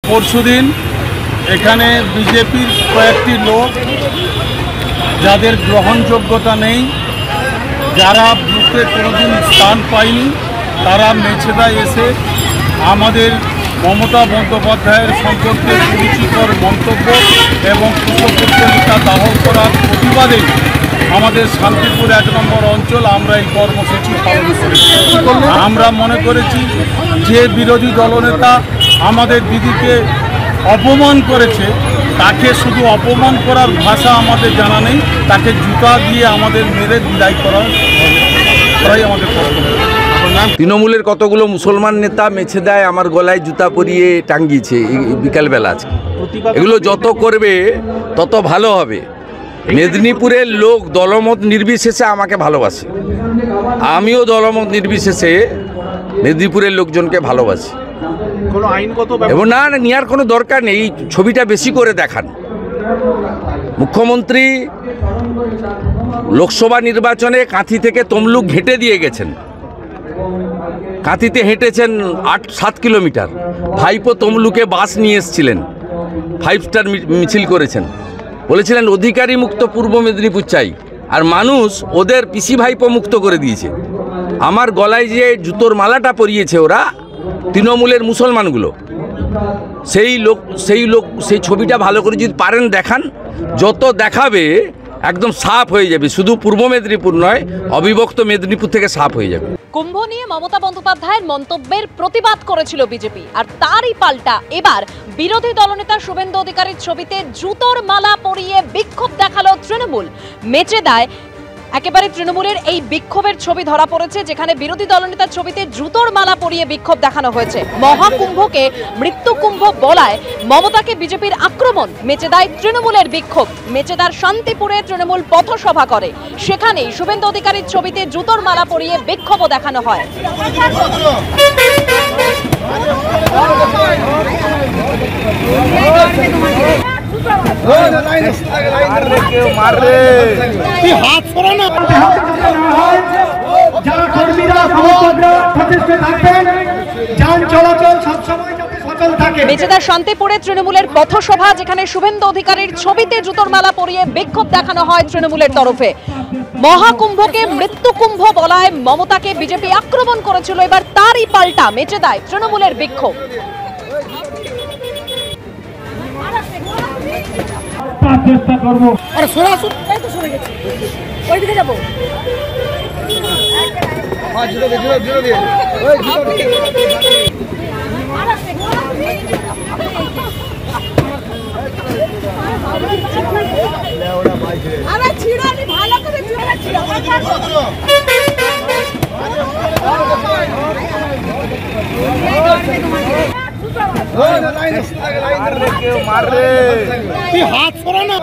পরশুদিন এখানে বিজেপির কয়েকটি লোক যাদের গ্রহণযোগ্যতা নেই, যারা বুথে কোনোদিন স্থান পায়নি, তারা মেছেদায় এসে আমাদের মমতা বন্দ্যোপাধ্যায়ের সম্পর্কে কুরুচিকর মন্তব্য এবং কুশপুত্তলিকা দাহ করার প্রতিবাদে আমাদের শান্তিপুর ১ নম্বর অঞ্চল আমরা এই কর্মসূচি পালন করেছি। আমরা মনে করেছি যে বিরোধী দলনেতা আমাদের দিদিকে অপমান করেছে, তাকে শুধু অপমান করার ভাষা আমাদের জানা নেই, তাকে জুতা দিয়ে আমাদের মেরে বিদায় করাই আমাদের কর্তব্য। তৃণমূলের কতগুলো মুসলমান নেতা মেছেদায় আমার গলায় জুতা পরিয়ে টাঙ্গিয়েছে বিকালবেলা। এগুলো যত করবে তত ভালো হবে। মেদিনীপুরের লোক দলমত নির্বিশেষে আমাকে ভালোবাসে, আমিও দলমত নির্বিশেষে মেদিনীপুরের লোকজনকে ভালোবাসি। এবং না নেওয়ার কোনো দরকার নেই, এই ছবিটা বেশি করে দেখান। মুখ্যমন্ত্রী লোকসভা নির্বাচনে কাঁথি থেকে তমলুক হেঁটে দিয়ে গেছেন, কাঁথিতে হেঁটেছেন ৮-৭ কিলোমিটার। ভাইপো তমলুকে বাস নিয়ে এসেছিলেন, 5 স্টার মিছিল করেছেন, বলেছিলেন অধিকারী মুক্ত পূর্ব মেদিনীপুর চাই, আর মানুষ ওদের পিসি ভাইপো মুক্ত করে দিয়েছে। আমার গলায় যে জুতোর মালাটা পরিয়েছে ওরা তৃণমূলের মুসলমানগুলো, সেই ছবিটা ভালো করে যদি পারেন দেখান, যত দেখাবে একদম সাফ হয়ে যাবে। শুধু পূর্ব মেদিনীপুর নয়, অবিভক্ত মেদিনীপুর থেকে সাফ হয়ে যাবে। কুম্ভ নিয়ে মমতা বন্দ্যোপাধ্যায়ের মন্তব্যের প্রতিবাদ করেছিল বিজেপি, আর তারই পাল্টা এবার বিরোধী দলনেতা শুভেন্দু অধিকারীর ছবিতে জুতোর মালা পরিয়ে বিক্ষোভ দেখালো তৃণমূল। মেচেদায় একেবারে তৃণমূলের এই বিক্ষোভের ছবি ধরা পড়েছে, যেখানে বিরোধী দলনেতার ছবিতে জুতোর মালা পরিয়ে বিক্ষোভ দেখানো হয়েছে। মহাকুম্ভকে মৃত্যু কুম্ভ বলায় মমতাকে বিজেপির আক্রমণ। মেচেদায় তৃণমূলের বিক্ষোভ। মেচেদার শান্তিপুরে তৃণমূল পথসভা করে, সেখানেই শুভেন্দু অধিকারীর ছবিতে জুতোর মালা পরিয়ে বিক্ষোভও দেখানো হয়। মেচেদার শান্তিপুরে তৃণমূলের পথসভা, যেখানে শুভেন্দু অধিকারীর ছবিতে জুতোর মালা পরিয়ে বিক্ষোভ দেখানো হয় তৃণমূলের তরফে। মহাকুম্ভকে মৃত্যু কুম্ভ বলায় মমতাকে বিজেপি আক্রমণ করেছিল, এবার তারই পাল্টা মেচেদায় তৃণমূলের বিক্ষোভ। চেষ্টা করবো হাত সরা না।